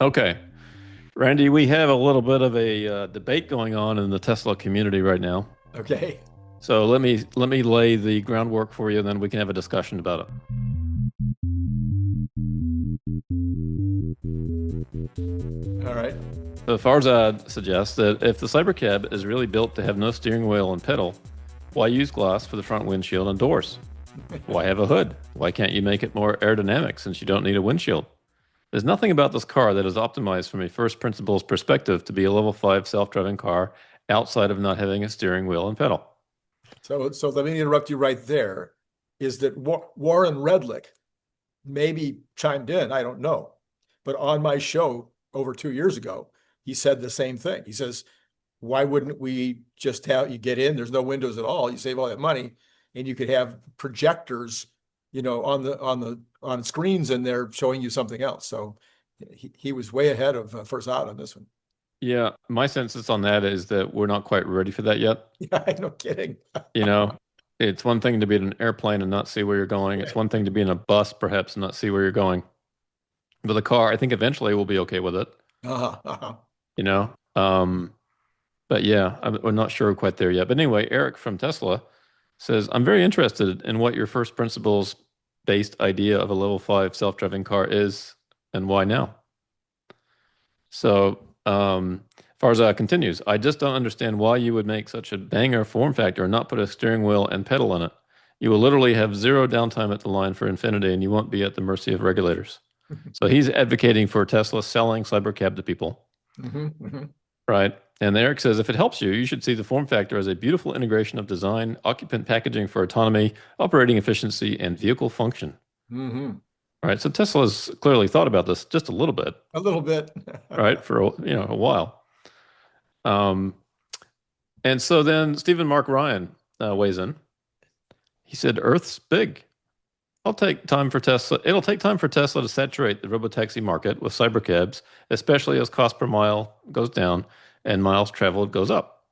Okay, Randy, we have a little bit of a debate going on in the Tesla community right now. Okay. So let me lay the groundwork for you, and then we can have a discussion about it. All right. So Farzad suggests that if the Cybercab is really built to have no steering wheel and pedal, why use glass for the front windshield and doors? Why have a hood? Why can't you make it more aerodynamic since you don't need a windshield? There's nothing about this car that is optimized from a first principles perspective to be a level 5 self-driving car outside of not having a steering wheel and pedal. So let me interrupt you right there. Is that Warren Redlick maybe chimed in? I don't know. But on my show over 2 years ago, he said the same thing. He says, why wouldn't we just have you get in? There's no windows at all. You save all that money, and you could have projectors, on screens in there showing you something else. So he was way ahead of Farzad on this one. Yeah, my census on that is that we're not quite ready for that yet. Yeah, no kidding. You know, it's one thing to be in an airplane and not see where you're going. It's Right. one thing to be in a bus, perhaps, and not see where you're going. But the car, I think eventually we'll be okay with it, Uh-huh, uh-huh. you know? But yeah, we're not sure quite there yet. But anyway, Eric from Tesla says, I'm very interested in what your first principles based idea of a level 5 self-driving car is and why now. So Farzad continues, I just don't understand why you would make such a banger form factor and not put a steering wheel and pedal in it. You will literally have zero downtime at the line for infinity and you won't be at the mercy of regulators. So he's advocating for Tesla selling Cybercab to people, right? And Eric says, if it helps you, you should see the form factor as a beautiful integration of design, occupant packaging for autonomy, operating efficiency, and vehicle function. Mm-hmm. Right. So Tesla's clearly thought about this just a little bit, A little bit. right, for a while. And so then Stephen Mark Ryan weighs in. He said, Earth's big. It'll take time for Tesla to saturate the robotaxi market with cybercabs, especially as cost per mile goes down and miles traveled goes up.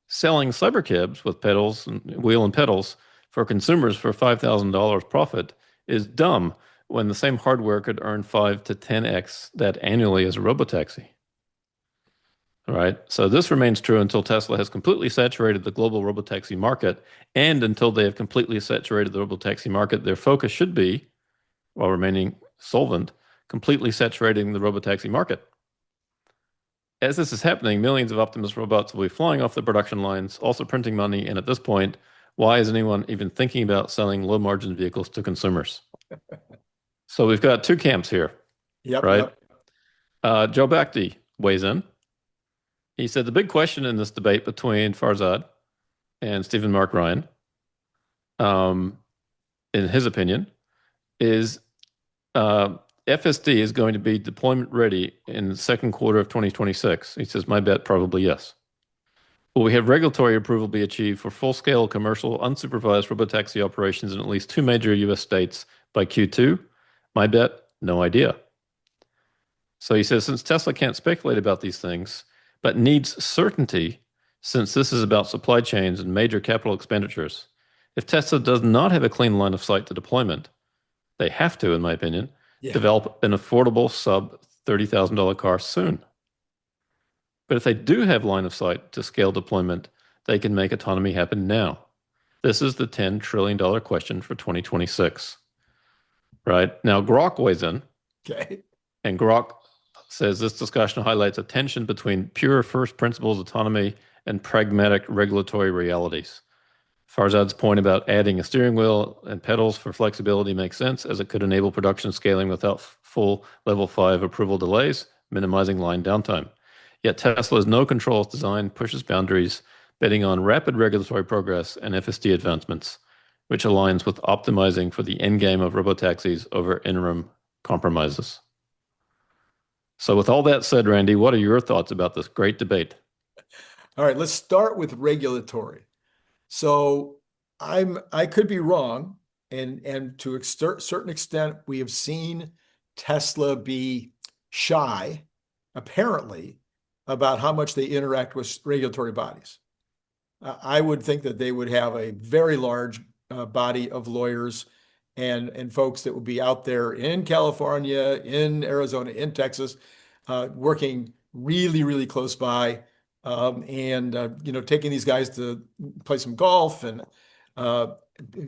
Selling cybercabs with pedals and wheel and pedals for consumers for $5,000 profit is dumb when the same hardware could earn 5 to 10x that annually as a robotaxi. All right. So this remains true until Tesla has completely saturated the global robotaxi market, and until they have completely saturated the robotaxi market, their focus should be, while remaining solvent, completely saturating the robotaxi market. As this is happening, millions of Optimus robots will be flying off the production lines, also printing money. And at this point, why is anyone even thinking about selling low-margin vehicles to consumers? So we've got two camps here, Yep, right? yep. Joe Bhakti weighs in. He said the big question in this debate between Farzad and Stephen Mark Ryan, in his opinion, is FSD is going to be deployment ready in the second quarter of 2026. He says, my bet, probably yes. Will we have regulatory approval be achieved for full-scale commercial unsupervised robotaxi operations in at least 2 major U.S. states by Q2? My bet, no idea. So he says, since Tesla can't speculate about these things, but needs certainty, since this is about supply chains and major capital expenditures, if Tesla does not have a clean line of sight to deployment, they have to, in my opinion, develop an affordable sub $30,000 car soon. But if they do have line of sight to scale deployment, they can make autonomy happen now. This is the $10 trillion question for 2026. Right? Now, Grok weighs in. Okay. And Grok says this discussion highlights a tension between pure first principles autonomy and pragmatic regulatory realities. Farzad's point about adding a steering wheel and pedals for flexibility makes sense, as it could enable production scaling without full level 5 approval delays, minimizing line downtime. Yet Tesla's no controls design pushes boundaries, betting on rapid regulatory progress and FSD advancements, which aligns with optimizing for the endgame of robotaxis over interim compromises. So with all that said, Randy, what are your thoughts about this great debate? All right, let's start with regulatory. So I could be wrong, and to a certain extent, we have seen Tesla be shy, apparently, about how much they interact with regulatory bodies. I would think that they would have a very large body of lawyers and folks that will be out there in California, in Arizona, in Texas, working really, really close by, and taking these guys to play some golf and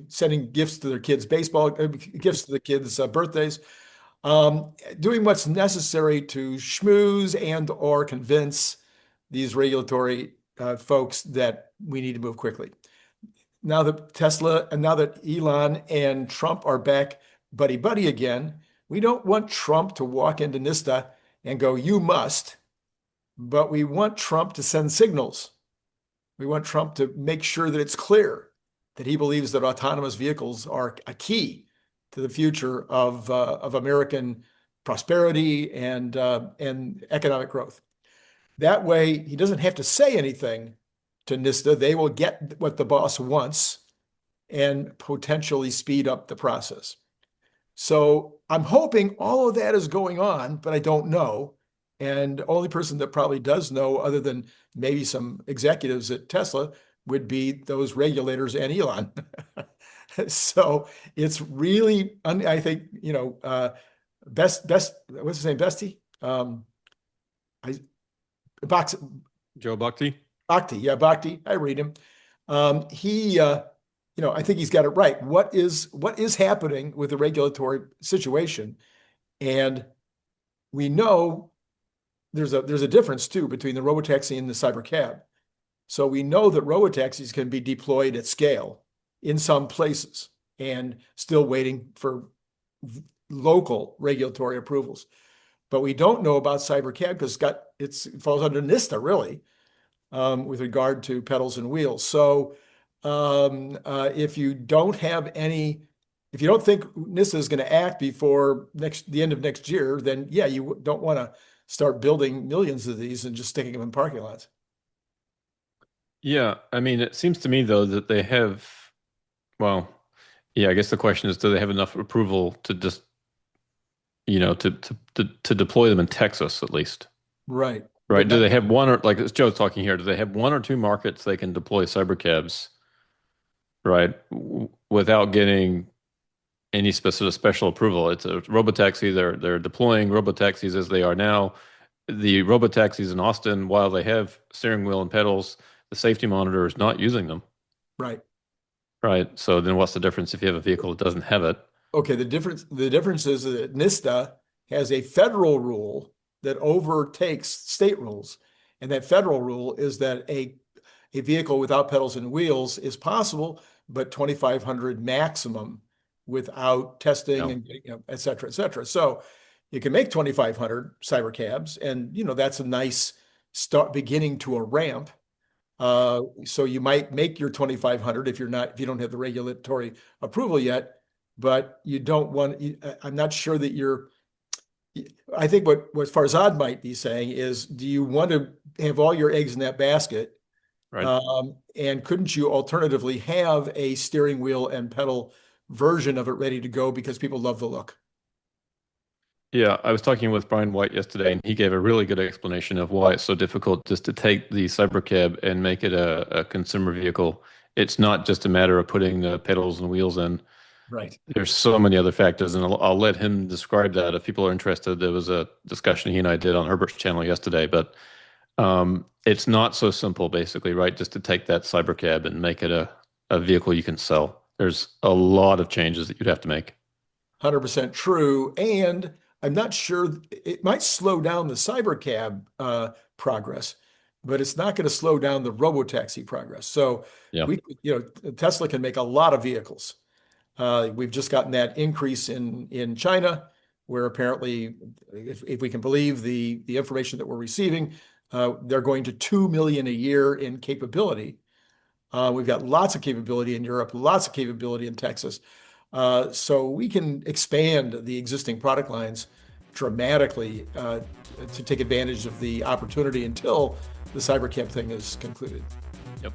sending gifts to their kids' gifts to the kids' birthdays, doing what's necessary to schmooze and or convince these regulatory folks that we need to move quickly. Now that Tesla and now that Elon and Trump are back buddy-buddy again, we don't want Trump to walk into NHTSA and go, "You must," but we want Trump to send signals. We want Trump to make sure that it's clear that he believes that autonomous vehicles are a key to the future of American prosperity and economic growth. That way, he doesn't have to say anything to NHTSA. They will get what the boss wants and potentially speed up the process. So I'm hoping all of that is going on, but I don't know. And the only person that probably does know, other than maybe some executives at Tesla, would be those regulators and Elon. So it's really, I think, what's his name? Bestie? Joe Bhakti? Bhakti, yeah, Bhakti. I read him. I think he's got it right. What is happening with the regulatory situation? And we know there's a difference too between the robotaxi and the cybercab. So we know that robotaxis can be deployed at scale in some places and still waiting for local regulatory approvals. But we don't know about cybercab because it falls under NHTSA really, with regard to pedals and wheels. So if you don't think NHTSA is going to act before the end of next year, then yeah, you don't want to start building millions of these and just sticking them in parking lots. Yeah, I mean, it seems to me though that they have, well, yeah, I guess the question is, do they have enough approval to just, to deploy them in Texas at least? Right. Right. Do they have one or like as Joe's talking here, do they have one or two markets they can deploy cybercabs, right, without getting any special approval? It's a robotaxi. They're deploying robotaxis as they are now. The robotaxis in Austin, while they have steering wheel and pedals, the safety monitor is not using them. Right. Right. So then what's the difference if you have a vehicle that doesn't have it? Okay. The difference is that NHTSA has a federal rule that overtakes state rules. And that federal rule is that a vehicle without pedals and wheels is possible, but 2,500 maximum without testing and et cetera, et cetera. So you can make 2,500 cybercabs, and that's a nice start beginning to a ramp. So you might make your 2,500 if you don't have the regulatory approval yet, but you don't want. I'm not sure that I think what Farzad might be saying is, do you want to have all your eggs in that basket? Right. And couldn't you alternatively have a steering wheel and pedal version of it ready to go because people love the look? Yeah, I was talking with Brian White yesterday, and he gave a really good explanation of why it's so difficult just to take the Cybercab and make it a consumer vehicle. It's not just a matter of putting the pedals and wheels in. Right. There's so many other factors, and I'll let him describe that if people are interested. There was a discussion he and I did on Herbert's channel yesterday, but it's not so simple, basically, right? Just to take that Cybercab and make it a vehicle you can sell. There's a lot of changes that you'd have to make. 100% true. And I'm not sure it might slow down the Cybercab progress, but it's not going to slow down the robotaxi progress. So Tesla can make a lot of vehicles. We've just gotten that increase in China, where apparently, if we can believe the information that we're receiving, they're going to 2 million a year in capability. We've got lots of capability in Europe, lots of capability in Texas. So we can expand the existing product lines dramatically to take advantage of the opportunity until the Cybercab thing is concluded. Yep.